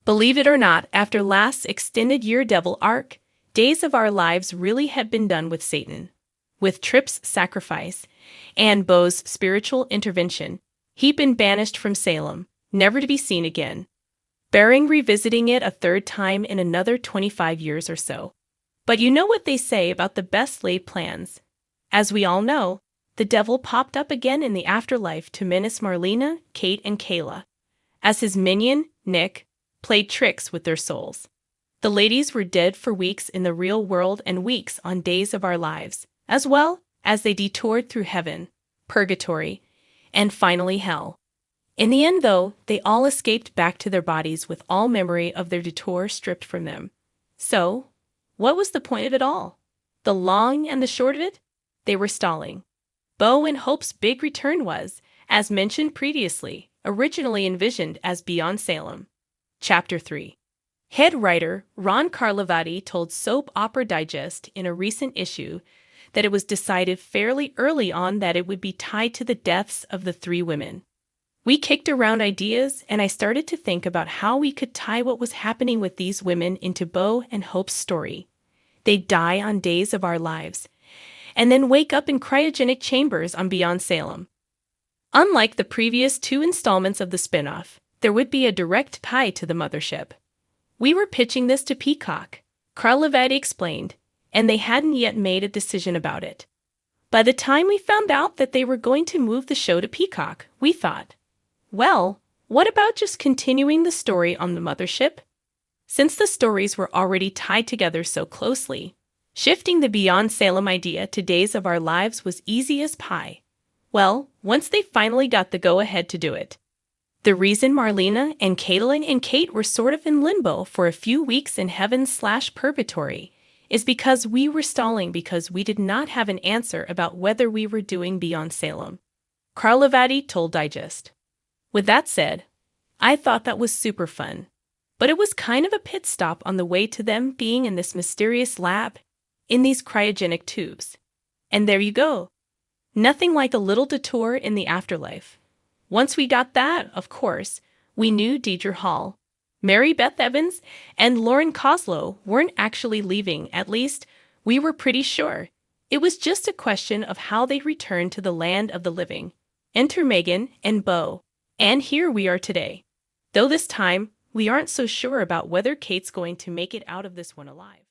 Believe it or not, after last extended year devil arc, days of our lives really have been done with Satan. With Tripp's sacrifice and Bo's spiritual intervention, he'd been banished from Salem, never to be seen again, bearing revisiting it a third time in another 25 years or so. But you know what they say about the best laid plans. As we all know, the devil popped up again in the afterlife to menace Marlena, Kate, and Kayla, as his minion, Nick, played tricks with their souls. The ladies were dead for weeks in the real world and weeks on days of our lives, as well as they detoured through heaven, purgatory, and finally hell. In the end, though, they all escaped back to their bodies with all memory of their detour stripped from them. So, what was the point of it all? The long and the short of it? They were stalling. Bo and Hope's big return was, as mentioned previously, originally envisioned as Beyond Salem. Chapter 3. Headwriter Ron Carlivati told Soap Opera Digest in a recent issue that it was decided fairly early on that it would be tied to the deaths of the three women. We kicked around ideas, and I started to think about how we could tie what was happening with these women into Bo and Hope's story. They'd die on days of our lives, and then wake up in cryogenic chambers on Beyond Salem. Unlike the previous two installments of the spin-off, there would be a direct tie to the mothership. We were pitching this to Peacock, Carlivati explained, and they hadn't yet made a decision about it. By the time we found out that they were going to move the show to Peacock, we thought, well, what about just continuing the story on the mothership? Since the stories were already tied together so closely, shifting the Beyond Salem idea to days of our lives was easy as pie. Well, once they finally got the go-ahead to do it. The reason Marlena and Kayla and Kate were sort of in limbo for a few weeks in heaven/purgatory is because we were stalling because we did not have an answer about whether we were doing Beyond Salem, Carlivati told Digest. With that said, I thought that was super fun, but it was kind of a pit stop on the way to them being in this mysterious lab, in these cryogenic tubes. And there you go. Nothing like a little detour in the afterlife. Once we got that, of course, we knew Deidre Hall, Mary Beth Evans, and Lauren Koslow weren't actually leaving. At least, we were pretty sure. It was just a question of how they returned to the land of the living. Enter Megan and Bo. And here we are today. Though this time, we aren't so sure about whether Kate's going to make it out of this one alive.